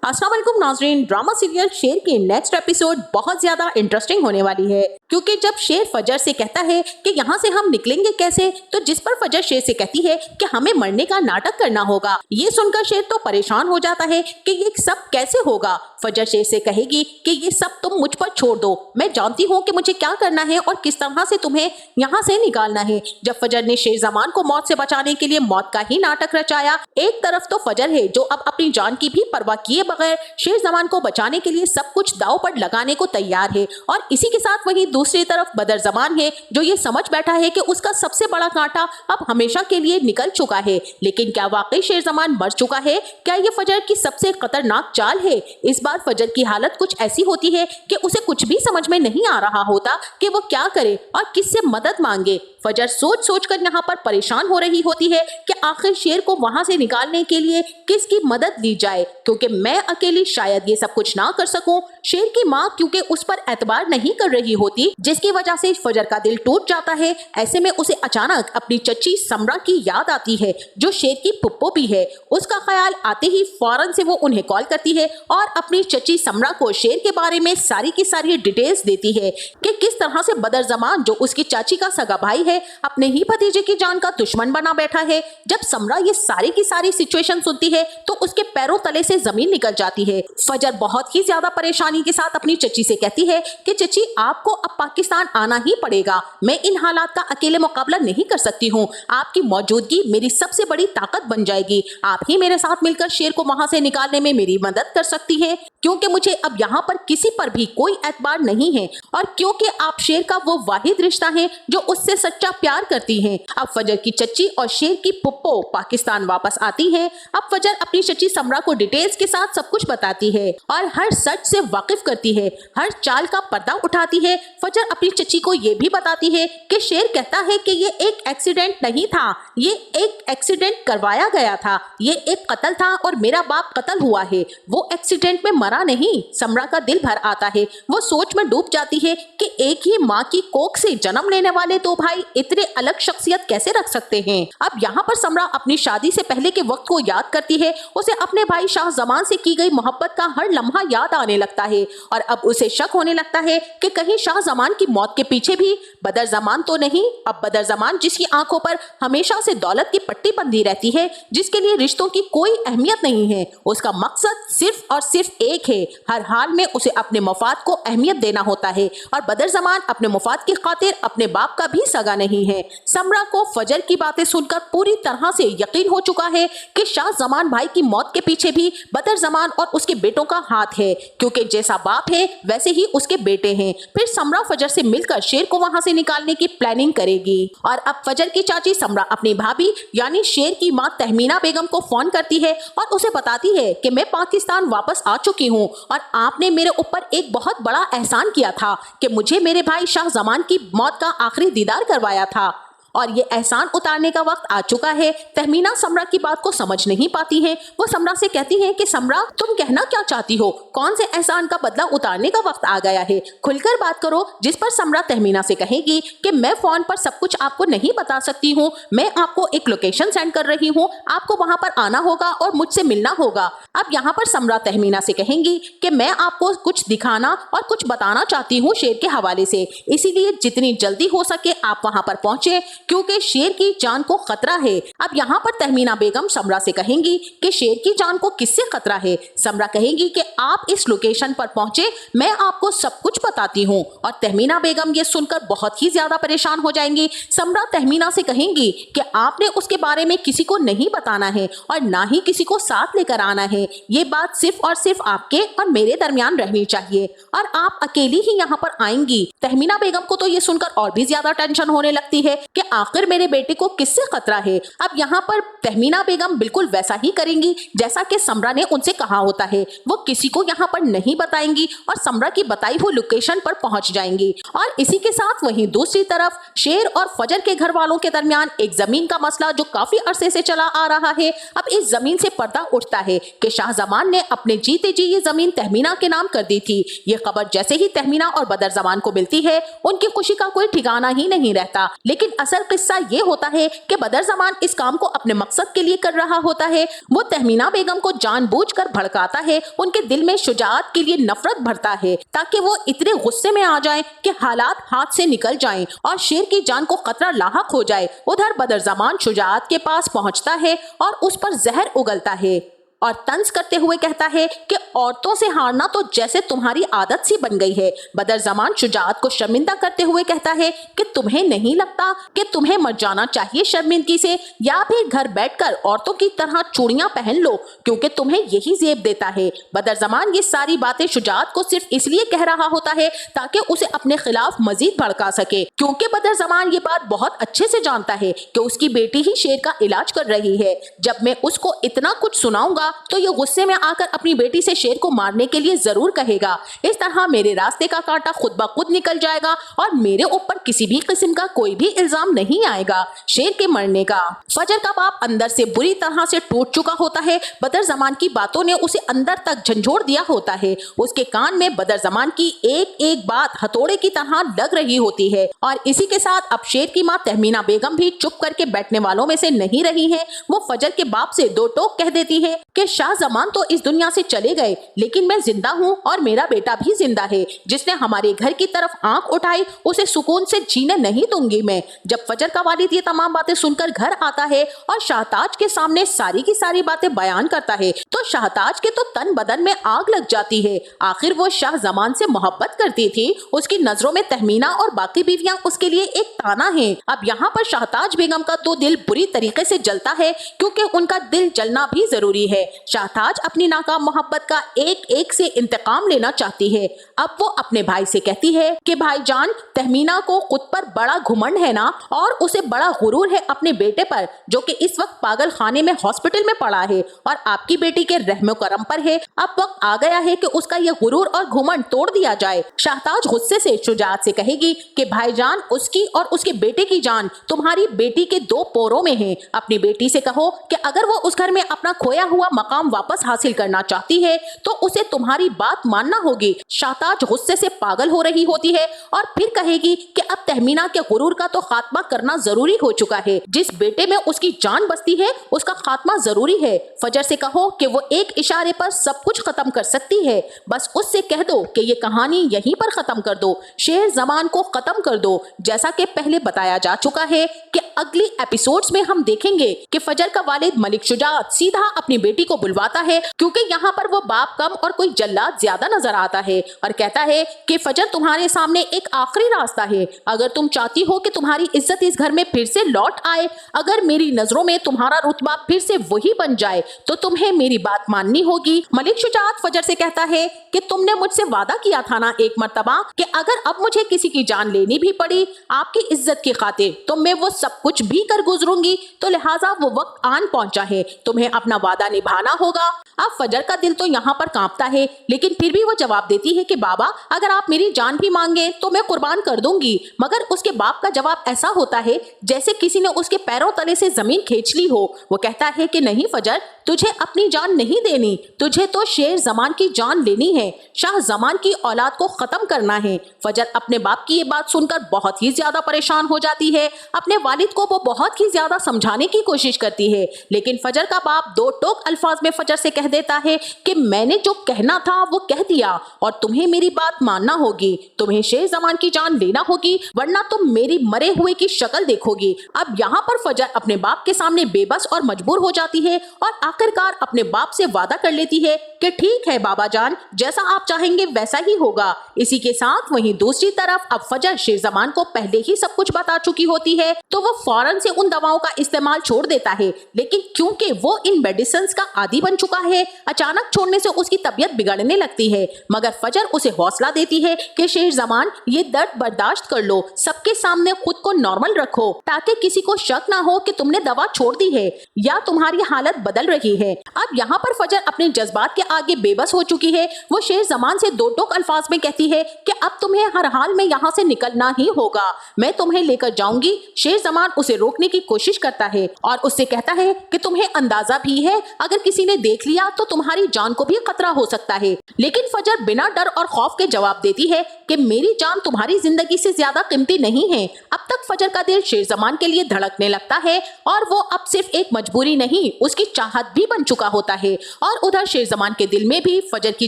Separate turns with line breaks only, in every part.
अस्सलाम वालेकुम नाज़रीन, ड्रामा सीरियल शेर की नेक्स्ट एपिसोड बहुत ज्यादा इंटरेस्टिंग होने वाली है, क्योंकि जब शेर फजर से कहता है कि यहाँ से हम निकलेंगे कैसे, तो जिस पर फजर शेर से कहती है कि हमें मरने का नाटक करना होगा। ये सुनकर शेर तो परेशान हो जाता है कि ये सब कैसे होगा। फजर शेर से कहेगी कि ये सब तुम मुझ पर छोड़ दो, मैं जानती हूँ कि मुझे क्या करना है और किस तरह से तुम्हें यहाँ से निकालना है। जब फजर ने शेर जमान को मौत से बचाने के लिए मौत का ही नाटक रचाया, एक तरफ तो फजर है जो अब अपनी जान की भी परवाह किए बगैर शेर जमान को बचाने के लिए सब कुछ दांव पर लगाने को तैयार है, और इसी के साथ वहीं दूसरी तरफ बदर जमान है जो ये समझ बैठा है कि उसका सबसे बड़ा कांटा अब हमेशा के लिए निकल चुका है। लेकिन क्या वाकई शेर जमान मर चुका है? क्या ये फजर की सबसे खतरनाक चाल है? इस बार फजर की हालत कुछ ऐसी होती है कि उसे कुछ भी समझ में नहीं आ रहा होता कि वो क्या करे और किससे मदद मांगे। फजर सोच सोच कर यहाँ पर परेशान हो रही होती है कि आखिर शेर को वहां से निकालने के लिए किसकी मदद ली जाए, क्योंकि मैं अकेली शायद ये सब कुछ ना कर सकूं। शेर की माँ क्योंकि उस पर एतबार नहीं कर रही होती, जिसकी वजह से फजर का दिल टूट जाता है। ऐसे में उसे अचानक अपनी चच्ची समरा की याद आती है जो शेर की पुप्पो भी है। उसका ख्याल आते ही फौरन से वो उन्हें कॉल करती है और अपनी चच्ची समरा को शेर के बारे में सारी की सारी डिटेल्स देती है कि किस तरह से बदर जमान जो उसकी चाची का सगा भाई है अपने ही भतीजे की जान का दुश्मन बना बैठा है। जब समरा ये सारी की सारी सिचुएशन सुनती है तो उसके पैरों तले से जमीन निकल जाती है। फजर बहुत ही ज्यादा परेशानी के साथ अपनी चच्ची से कहती है कि चच्ची आपको अब पाकिस्तान आना ही पड़ेगा, मैं इन हालात का अकेले मुकाबला नहीं कर सकती हूँ, आपकी मौजूदगी मेरी सबसे बड़ी ताकत बन जाएगी। आप ही मेरे साथ मिलकर शेर को वहां से निकालने में मेरी मदद कर सकती है, क्योंकि मुझे अब यहाँ पर किसी पर भी कोई एतबार नहीं है, और क्योंकि आप शेर का वो वाहिद रिश्ता है जो उससे सच्चा प्यार करती हैं। अब फजर की चच्ची और शेर की पुप्पो पाकिस्तान वापस आती हैं। अब फजर अपनी चच्ची समरा को डिटेल्स के साथ सब कुछ बताती है और हर सच से वाकिफ करती है, हर चाल का पर्दा उठाती है। फजर अपनी चच्ची को ये भी बताती है कि शेर कहता है कि ये एक एक्सीडेंट नहीं था, ये एक एक्सीडेंट करवाया गया था, ये एक कत्ल था और मेरा बाप कत्ल हुआ है, वो एक्सीडेंट में मरा नहीं। समरा का दिल भर आता है, वो सोच में डूब जाती है कि एक ही माँ की कोख से जन्म लेने वाले दो भाई इतने अलग शख्सियत कैसे रख सकते हैं। अब यहाँ पर समरा अपनी शादी से पहले के वक्त को याद करती है। उसे अपने भाई शाह जमान से की गई मोहब्बत का हर लम्हा याद आने लगता है, और अब उसे शक होने लगता है कि कहीं शाह जमान की मौत के पीछे भी बदर जमान तो नहीं। अब बदर जमान जिसकी आंखों पर हमेशा से दौलत की पट्टी बंधी रहती है, जिसके लिए रिश्तों की कोई अहमियत नहीं है, उसका मकसद सिर्फ और सिर्फ एक है, हर हाल में उसे अपने मफाद को अहमियत देना होता है, और बदर जमान अपने मफाद की खातिर अपने बाप का भी सगा नहीं है। समरा को फजर की बातें सुनकर पूरी तरह से यकीन हो चुका है कि शाह जमान भाई की मौत के पीछे भी बदर जमान और उसके बेटों का हाथ है, क्योंकि जैसा बाप है वैसे ही उसके बेटे हैं। फिर समरा फजर से मिलकर शेर को वहां से निकालने की प्लानिंग करेगी। और अब फजर की चाची समरा अपनी भाभी यानी शेर की मां तहमीना बेगम को फोन करती है और उसे बताती है कि मैं पाकिस्तान वापस आ चुकी हूँ और आपने मेरे ऊपर एक बहुत बड़ा एहसान किया था कि मुझे मेरे भाई शाह जमान की मौत का आखिरी दीदार करवाया था, और ये एहसान उतारने का वक्त आ चुका है। तहमीना समरा की बात को समझ नहीं पाती है। वो समरा से कहती है कि समरा तुम कहना क्या चाहती हो, कौन से एहसान का बदला उतारने का वक्त आ गया है, खुलकर बात करो। जिस पर समरा तहमीना से कहेगी कि मैं फोन पर सब कुछ आपको नहीं बता सकती हूँ, मैं आपको एक लोकेशन सेंड कर रही हूँ, आपको वहां पर आना होगा और मुझसे मिलना होगा। अब यहाँ पर समरा तहमीना से कहेंगी कि मैं आपको कुछ दिखाना और कुछ बताना चाहती हूँ शेर के हवाले से, इसीलिए जितनी जल्दी हो सके आप वहां पर पहुंचे, क्योंकि शेर की जान को खतरा है। अब यहाँ पर तहमीना बेगम समरा से कहेंगी कि शेर की जान को किससे खतरा है। समरा कहेंगी कि आप इस लोकेशन पर पहुंचे, मैं आपको सब कुछ बताती हूँ, और तहमीना बेगम ये सुनकर बहुत ही ज्यादा परेशान हो जाएंगी। समरा तहमीना से कहेंगी कि आपने उसके बारे में किसी को नहीं बताना है और ना ही किसी को साथ लेकर आना है, ये बात सिर्फ और सिर्फ आपके और मेरे दरमियान रहनी चाहिए, और आप अकेली ही यहाँ पर आएंगी। तहमीना बेगम को तो ये सुनकर और भी ज्यादा टेंशन होने लगती है कि आखिर मेरे बेटे को किससे खतरा है। अब यहाँ पर तहमीना बेगम बिल्कुल वैसा ही करेंगी जैसा कि समरा ने उनसे कहा होता है, वो किसी को यहाँ पर नहीं बताएंगी और समरा की बताई हुई लोकेशन पर पहुंच जाएंगी। और इसी के साथ वहीं दूसरी तरफ शेर और फजर के घर वालों के दरमियान एक जमीन का मसला जो काफी अरसे से चला आ रहा है, अब इस जमीन से पर्दा उठता है कि शाह जमान ने अपने जीते जी ये जमीन तहमीना के नाम कर दी थी। ये खबर जैसे ही तहमीना और बदर जमान को मिलती है, उनकी खुशी का कोई ठिकाना ही नहीं रहता। लेकिन असल قصہ یہ ہوتا ہے کہ بدر زمان اس کام کو اپنے مقصد کے لیے کر رہا ہوتا ہے۔ وہ تہمینہ بیگم کو جان بوجھ کر بھڑکاتا ہے، ان کے دل میں شجاعت کے لیے نفرت بھرتا ہے تاکہ وہ اتنے غصے میں آ جائیں کہ حالات ہاتھ سے نکل جائیں اور شیر کی جان کو خطرہ لاحق ہو جائے۔ ادھر بدر زمان شجاعت کے پاس پہنچتا ہے اور اس پر زہر اگلتا ہے اور طنز کرتے ہوئے کہتا ہے کہ عورتوں سے ہارنا تو جیسے تمہاری عادت سی بن گئی ہے۔ بدر زمان شجاعت کو شرمندہ کرتے ہوئے کہتا ہے کہ تمہیں نہیں لگتا کہ تمہیں مر جانا چاہیے شرمندگی سے، یا پھر گھر بیٹھ کر عورتوں کی طرح چوڑیاں پہن لو کیونکہ تمہیں یہی زیب دیتا ہے۔ بدر زمان یہ ساری باتیں شجاعت کو صرف اس لیے کہہ رہا ہوتا ہے تاکہ اسے اپنے خلاف مزید بھڑکا سکے، کیونکہ بدر زمان یہ بات بہت اچھے سے جانتا ہے کہ اس کی بیٹی ہی شیر کا علاج کر رہی ہے۔ جب میں اس کو اتنا کچھ سناؤں گا تو یہ غصے میں آ کر اپنی بیٹی سے شیر کو مارنے کے لیے ضرور کہے گا۔ اس طرح میرے راستے کا کانٹا خود بخود نکل جائے گا اور میرے اوپر کسی بھی قسم کا کوئی بھی الزام نہیں آئے گا شیر کے مرنے کا۔ فجر کا باپ اندر سے بری طرح سے ٹوٹ چکا ہوتا ہے۔ بدر زمان کی باتوں نے اسے اندر تک جھنجھوڑ دیا ہوتا ہے۔ اس کے کان میں بدر زمان کی ایک ایک بات ہتھوڑے کی طرح لگ رہی ہوتی ہے، اور اسی کے ساتھ اب شیر کی ماں تہمینہ بیگم بھی چپ کر کے بیٹھنے والوں میں سے نہیں رہی ہے۔ وہ فجر کے باپ سے دو ٹوک کہہ دیتی ہے کہ شاہ زمان تو اس دنیا سے چلے گئے، لیکن میں زندہ ہوں اور میرا بیٹا بھی زندہ ہے۔ جس نے ہمارے گھر کی طرف آنکھ اٹھائی اسے سکون سے جینے نہیں دوں گی میں۔ جب فجر کا والد یہ تمام باتیں سن کر گھر آتا ہے اور شاہتاج کے سامنے ساری کی ساری باتیں بیان کرتا ہے تو شاہتاج کے تو تن بدن میں آگ لگ جاتی ہے۔ آخر وہ شاہ زمان سے محبت کرتی تھی، اس کی نظروں میں تہمینہ اور باقی بیویاں اس کے لیے ایک تانا ہیں۔ اب یہاں پر شاہتاج بیگم کا تو دل بری طریقے سے جلتا ہے کیونکہ ان کا دل جلنا بھی ضروری ہے۔ شاہتاج اپنی ناکام محبت کا ایک ایک سے انتقام لینا چاہتی ہے۔ اب وہ اپنے بھائی سے کہتی ہے کہ بھائی جان، تہمینہ کو خود پر بڑا گھمنڈ ہے نا، اور اسے بڑا غرور ہے اپنے بیٹے پر جو کہ اس وقت پاگل خانے میں ہاسپٹل میں پڑا ہے اور آپ کی بیٹی کے رحم و کرم پر ہے۔ اب وقت آ گیا ہے کہ اس کا یہ غرور اور گھمنڈ توڑ دیا جائے۔ شاہتاج غصے سے شجاعت سے کہے گی کہ بھائی جان، اس کی اور اس کے بیٹے کی جان تمہاری بیٹی کے دو پوروں میں ہے۔ اپنی بیٹی سے کہو کہ اگر وہ اس گھر میں اپنا کھویا ہوا مقام واپس حاصل کرنا چاہتی ہے تو اسے تمہاری بات ماننا ہوگی۔ شاہتاج غصے سے پاگل ہو رہی ہوتی ہے اور پھر کہے گی کہ اب تہمینہ کے غرور کا تو خاتمہ کرنا ضروری ہو چکا ہے۔ جس بیٹے میں اس کی جان بستی ہے اس کا خاتمہ ضروری ہے۔ فجر سے کہو کہ وہ ایک اشارے پر سب کچھ ختم کر سکتی ہے، بس اس سے کہہ دو کہ یہ کہانی یہیں پر ختم کر دو، شیر زمان کو ختم کر دو۔ جیسا کہ پہلے بتایا جا چکا ہے کہ اگلی ایپیسوڈز میں ہم دیکھیں گے کہ فجر کا والد ملک شجاعت سیدھا اپنی بیٹی کو بلواتا ہے کیونکہ یہاں پر وہ باپ کم اور کوئی جلاد زیادہ نظر آتا ہے، اور کہتا ہے کہ فجر تمہارے سامنے ایک آخری راستہ ہے۔ اگر تم چاہتی ہو کہ تمہاری عزت اس گھر میں پھر سے لوٹ آئے، اگر میری نظروں میں تمہارا رتبہ پھر سے وہی بن جائے تو تمہیں میری بات ماننی ہوگی۔ ملک شجاعت فجر سے کہتا ہے کہ تم نے مجھ سے وعدہ کیا تھا نا ایک مرتبہ کہ اگر اب مجھے کسی کی جان لینی بھی پڑی آپ کی عزت کی خاطر تو میں وہ سب کچھ بھی کر گزروں گی، تو لہٰذا وہ وقت آن پہنچا ہے، تمہیں اپنا وعدہ نبھانا ہوگا۔ اب فجر کا دل تو یہاں پر کانپتا ہے، لیکن پھر بھی وہ جواب دیتی ہے کہ بابا اگر آپ میری جان بھی مانگے تو میں قربان کر دوں گی۔ مگر اس کے باپ کا جواب ایسا ہوتا ہے جیسے کسی نے اس کے پیروں تلے سے زمین کھینچ لی ہو۔ وہ کہتا ہے کہ نہیں فجر، تجھے اپنی جان نہیں دینی، تجھے تو شیر زمان کی جان لینی ہے، شاہ زمان کی اولاد کو ختم کرنا ہے۔ فجر اپنے باپ کی یہ بات سن کر بہت ہی زیادہ پریشان ہو جاتی ہے۔ اپنے والد کو وہ بہت ہی زیادہ سمجھانے کی کوشش کرتی ہے، لیکن فجر کا باپ دو ٹوک الفاظ میں فجر سے کہہ دیتا ہے کہ میں نے جو کہنا تھا وہ کہہ دیا اور تمہیں میری بات ماننا ہوگی، تمہیں شیر زمان کی جان لینا ہوگی ورنہ تم میری مرے ہوئے کی شکل دیکھو گی۔ اب یہاں پر فجر اپنے باپ کے سامنے بے بس اور مجبور ہو جاتی ہے اور آخرکار اپنے باپ سے وعدہ کر لیتی ہے کہ ٹھیک ہے بابا جان، جیسا آپ چاہیں گے ویسا ہی ہوگا۔ اسی کے ساتھ وہیں دوسری طرف اب فجر شیر زمان کو پہلے ہی سب کچھ بتا چکی ہوتی ہے تو وہ فوراً سے ان دواؤں کا استعمال چھوڑ دیتا ہے، لیکن کیونکہ وہ ان میڈیسنز کا عادی بن چکا ہے اچانک چھوڑنے سے اس کی طبیعت بگڑنے لگتی ہے۔ مگر فجر اسے حوصلہ دیتی ہے کہ شیر زمان یہ درد برداشت کر لو، سب کے سامنے خود کو نارمل رکھو تاکہ کسی کو شک نہ ہو کہ تم نے دوا چھوڑ دی ہے یا تمہاری حالت بدل رہی ہے۔ اب یہاں پر فجر اپنے جذبات کے آگے بے بس ہو چکی ہے۔ وہ شیر زمان سے دو ٹوک الفاظ میں کہتی ہے کہ اب تمہیں ہر حال میں یہاں سے نکلنا ہی ہوگا، میں تمہیں لے کر جاؤں گی۔ شیر زمان اسے روکنے کی کوشش کرتا ہے اور اس سے کہتا ہے کہ تمہیں اندازہ بھی ہے اگر अगर किसी ने देख लिया तो तुम्हारी जान को भी खतरा हो सकता है। लेकिन फजर बिना डर और खौफ के जवाब देती है कि मेरी जान तुम्हारी जिंदगी से ज्यादा कीमती नहीं है। अब तक फजर का दिल शेरजमान के लिए धड़कने लगता है और वो अब सिर्फ एक मजबूरी नहीं, उसकी चाहत भी बन चुका होता है। और उधर शेरजमान के दिल में भी फजर की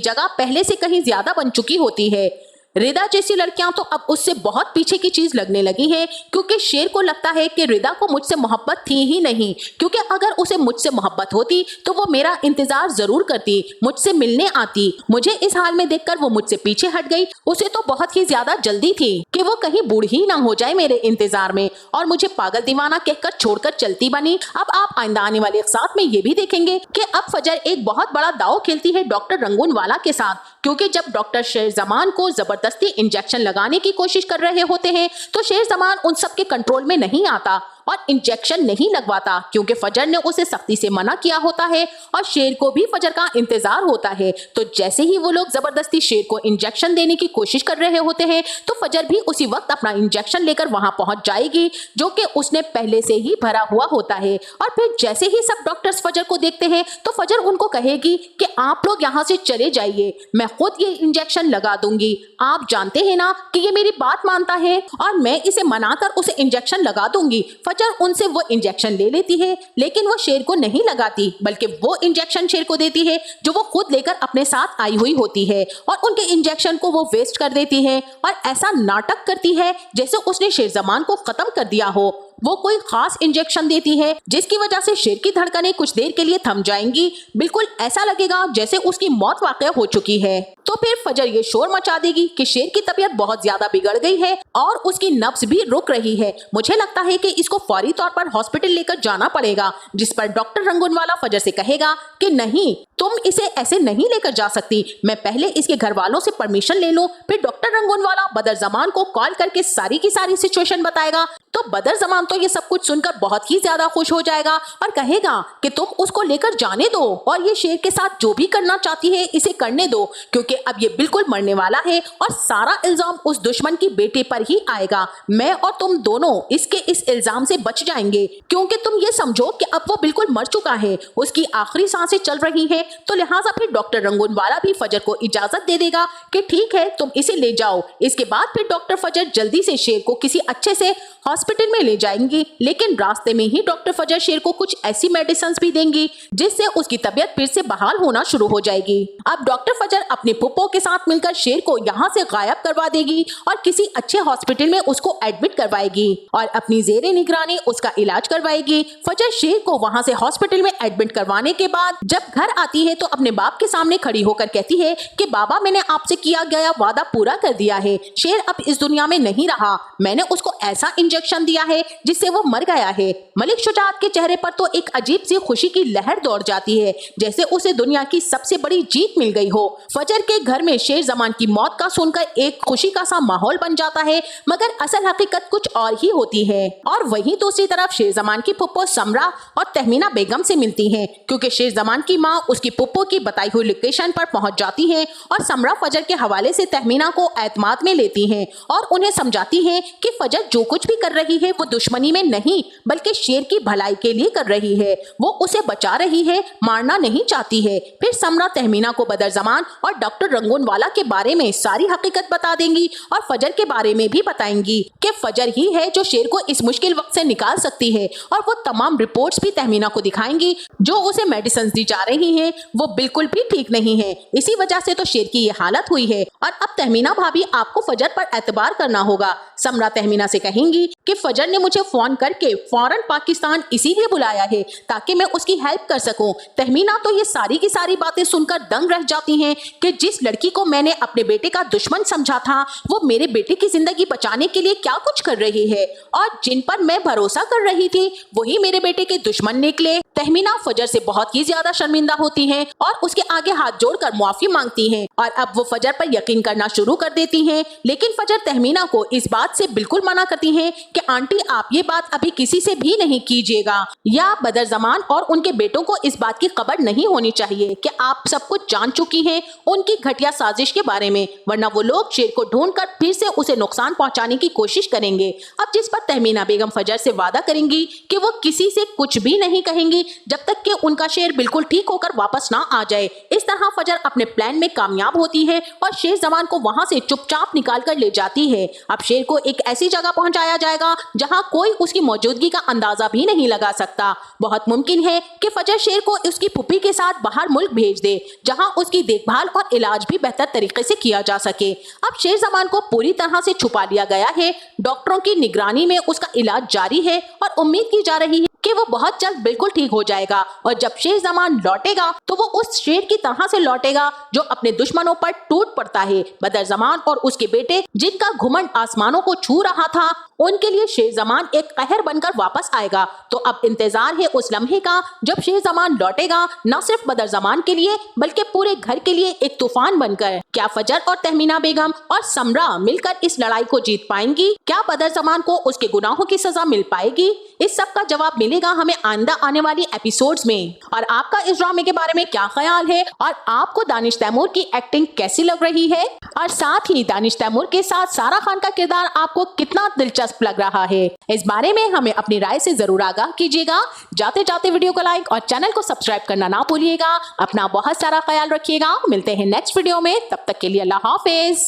जगह पहले से कहीं ज्यादा बन चुकी होती है। रिदा जैसी लड़कियां तो अब उससे बहुत पीछे की चीज लगने लगी है, क्योंकि शेर को लगता है कि रिदा को मुझसे मोहब्बत थी ही नहीं, क्योंकि अगर उसे मुझसे मोहब्बत होती तो वो मेरा इंतजार जरूर करती, मुझसे मिलने आती। मुझे इस हाल में देखकर वो मुझसे पीछे हट गई। उसे तो बहुत ही ज्यादा जल्दी थी कि वो कहीं बूढ़ी ना हो जाए मेरे इंतजार में, और मुझे पागल दीवाना कहकर छोड़कर चलती बनी। अब आप आइंदा आने वाले साथ में ये भी देखेंगे कि अब फजर एक बहुत बड़ा दाव खेलती है डॉक्टर रंगूनवाला के साथ, क्योंकि जब डॉक्टर शेरजमान को जबरदस्ती इंजेक्शन लगाने की कोशिश कर रहे होते हैं तो शेरजमान उन सब के कंट्रोल में नहीं आता और इंजेक्शन नहीं लगवाता, क्योंकि फजर ने उसे सख्ती से मना किया होता है और शेर को भी फजर का इंतजार होता है। तो जैसे ही वो लोग जबरदस्ती शेर को इंजेक्शन देने की कोशिश कर रहे होते हैं तो फजर भी उसी वक्त अपना इंजेक्शन लेकर वहां पहुंच जाएगी, जो कि उसने पहले से ही भरा हुआ होता है। और फिर जैसे ही सब डॉक्टर्स फजर को देखते हैं तो फजर उनको कहेगी कि आप लोग यहाँ से चले जाइए, मैं खुद ये इंजेक्शन लगा दूंगी। आप जानते हैं ना कि ये मेरी बात मानता है और मैं इसे मनाकर उसे इंजेक्शन लगा दूंगी। फजर उनसे वो इंजेक्शन ले लेती है, लेकिन वो शेर को नहीं लगाती, बल्कि वो इंजेक्शन शेर को देती है जो वो खुद लेकर अपने साथ आई हुई होती है, और उनके इंजेक्शन को वो वेस्ट कर देती है और ऐसा नाटक करती है जैसे उसने शेरजमान को खत्म कर दिया हो। वो कोई खास इंजेक्शन देती है जिसकी वजह से शेर की धड़कनें कुछ देर के लिए थम जाएंगी, बिल्कुल ऐसा लगेगा जैसे उसकी मौत वाक़या हो चुकी है। तो फिर फजर ये शोर मचा देगी कि शेर की तबीयत बहुत ज्यादा बिगड़ गई है और उसकी नब्ज भी रुक रही है। मुझे लगता है कि इसको फौरी तौर पर हॉस्पिटल लेकर जाना पड़ेगा, जिस पर डॉक्टर रंगूनवाला फजर से कहेगा कि नहीं, तुम इसे ऐसे नहीं लेकर जा सकती, मैं पहले इसके घर वालों से परमिशन ले लूं। फिर डॉक्टर रंगूनवाला बदर जमान को कॉल करके सारी की सारी सिचुएशन बताएगा। तो बदर जमान तो ये सब कुछ सुनकर बहुत ही ज्यादा खुश हो जाएगा और कहेगा कि तुम उसको लेकर जाने दो और ये शेर के साथ जो भी करना चाहती है इसे करने दो, क्योंकि अब ये बिल्कुल मरने वाला है और सारा इल्जाम उस दुश्मन की बेटे पर ही आएगा। मैं और तुम दोनों इसके इस इल्जाम से बच जाएंगे, क्योंकि तुम ये समझो कि अब वो बिल्कुल मर चुका है, उसकी आखिरी सांसें चल रही है। तो लिहाजा फिर डॉक्टर रंगूनवाला भी फजर को इजाजत दे देगा कि ठीक है, तुम इसे ले जाओ। इसके बाद फिर डॉक्टर फजर जल्दी से शेर को किसी अच्छे से हॉस्पिटल में ले जाएंगी, लेकिन रास्ते में ही डॉक्टर फजर शेर को कुछ ऐसी मेडिसिन भी देंगी जिससे उसकी तबीयत फिर से बहाल होना शुरू हो जाएगी। अब डॉक्टर फजर अपने पुप्पो के साथ मिलकर शेर को यहाँ से गायब करवा देगी और किसी अच्छे हॉस्पिटल में उसको एडमिट करवाएगी और अपनी जेरे निगरानी उसका इलाज करवाएगी। फजर शेर को वहाँ से हॉस्पिटल में एडमिट करवाने के बाद जब घर आती है तो अपने बाप के सामने खड़ी होकर कहती है कि बाबा, मैंने आपसे किया गया वादा पूरा कर दिया है, शेर अब इस दुनिया में नहीं रहा, मैंने उसको ऐसा इंजेक्शन दिया है जिससे वो मर गया है। मलिक शुजात के चेहरे पर तो एक अजीब सी खुशी की लहर दौड़ जाती है, जैसे उसे दुनिया की सबसे बड़ी जीत मिल गई हो। फजर के घर में शेर जमान की मौत का सुनकर एक खुशी का सा माहौल बन जाता है, मगर असल हकीकत कुछ और ही होती है। और वहीं दूसरी तरफ शेर जमान की पुप्पो समरा और तहमीना बेगम से मिलती है, क्योंकि शेर जमान की माँ उसकी पुप्पो की बताई हुई लोकेशन पर पहुंच जाती है और समरा फजर के हवाले से तहमीना को एतमाद में लेती है और उन्हें समझाती है कि फजर जो कुछ भी कर रही है वो दुश्मनी में नहीं बल्कि शेर की भलाई के लिए कर रही है, वो उसे बचा रही है, मारना नहीं चाहती है। फिर समरा तहमीना को बदर जमान और डॉक्टर रंगूनवाला के बारे में सारी हकीकत बता देंगी और फजर के बारे में भी बताएंगी कि फजर ही है जो शेर को इस मुश्किल वक्त से निकाल सकती है, और वो तमाम रिपोर्ट्स भी तहमीना को दिखाएंगी जो उसे मेडिसिन दी जा रही हैं वो बिल्कुल भी ठीक नहीं है, इसी वजह से तो शेर की ये हालत हुई है और अब तहमीना भाभी आपको फजर पर एतबार करना होगा। समरा तहमीना से कहेंगी कि फजर ने मुझे फोन करके फौरन पाकिस्तान इसीलिए बुलाया है ताकि मैं उसकी हेल्प कर सकूं। तहमीना तो ये सारी की सारी बातें सुनकर दंग रह जाती हैं कि जिस लड़की को मैंने अपने बेटे का दुश्मन समझा था वो मेरे बेटे की जिंदगी बचाने के लिए क्या कुछ कर रही है, और जिन पर मैं भरोसा कर रही थी वही मेरे बेटे के दुश्मन निकले। तहमीना फजर से बहुत ही ज्यादा शर्मिंदा होती हैं और उसके आगे हाथ जोड़कर मुआफी मांगती हैं और अब वो फजर पर यकीन करना शुरू कर देती हैं। लेकिन फजर तहमीना को इस बात से बिल्कुल मना करती हैं कि आंटी आप ये बात अभी किसी से भी नहीं कीजिएगा, या बदर जमान और उनके बेटों को इस बात की खबर नहीं होनी चाहिए कि आप सब कुछ जान चुकी हैं उनकी घटिया साजिश के बारे में, वरना वो लोग शेर को ढूंढकर फिर से उसे नुकसान पहुंचाने की कोशिश करेंगे। अब जिस पर तहमीना बेगम फजर से वादा करेंगी कि वो किसी से कुछ भी नहीं कहेंगी जब तक कि उनका शेर बिल्कुल ठीक होकर वापस ना आ जाए। इस तरह फजर अपने प्लान में कामयाब होती है और शेर जमान को वहां से चुपचाप निकाल कर ले जाती है। अब शेर को एक ऐसी जगह पहुंचाया जाएगा जहां कोई उसकी मौजूदगी का अंदाजा भी नहीं लगा सकता। बहुत मुमकिन है कि फजर शेर को उसकी पुप्पी के साथ बाहर मुल्क भेज दे, जहां उसकी देखभाल और इलाज भी बेहतर तरीके से किया जा सके। अब शेर जमान को पूरी तरह से छुपा लिया गया है। डॉक्टरों की निगरानी में उसका इलाज जारी है और उम्मीद की जा रही है कि वो बहुत जल्द बिल्कुल ठीक हो जाएगा और जब शेर जमान लौटेगा तो वो उस शेर की तरह से लौटेगा जो अपने दुश्मनों पर टूट पड़ता है। बदर जमान और उसके बेटे जिनका घुमंड आसमानों को छू रहा था, उनके लिए शेर जमान एक कहर बनकर वापस आएगा। तो अब इंतजार है उस लम्हे का जब शेर जमान लौटेगा, न सिर्फ बदर जमान के लिए बल्कि पूरे घर के लिए एक तूफान बनकर। क्या फजर और तहमीना बेगम और समरा मिलकर इस लड़ाई को जीत पाएंगी? क्या बदर जमान को उसके गुनाहों की सजा मिल पाएगी? इस सब का जवाब मिलेगा हमें आइंदा आने वाली एपिसोड्स में। और आपका इस ड्रामे के बारे में क्या ख्याल है और आपको दानिश तैमूर की एक्टिंग कैसी लग रही है? और साथ ही दानिश तैमूर के साथ सारा खान का किरदार आपको कितना दिलचस्प लग रहा है? इस बारे में हमें अपनी राय से जरूर आगाह कीजिएगा। जाते जाते वीडियो को लाइक और चैनल को सब्सक्राइब करना ना भूलिएगा। अपना बहुत सारा ख्याल रखिएगा। मिलते हैं नेक्स्ट वीडियो में, तब तक के लिए अल्लाह हाफिज।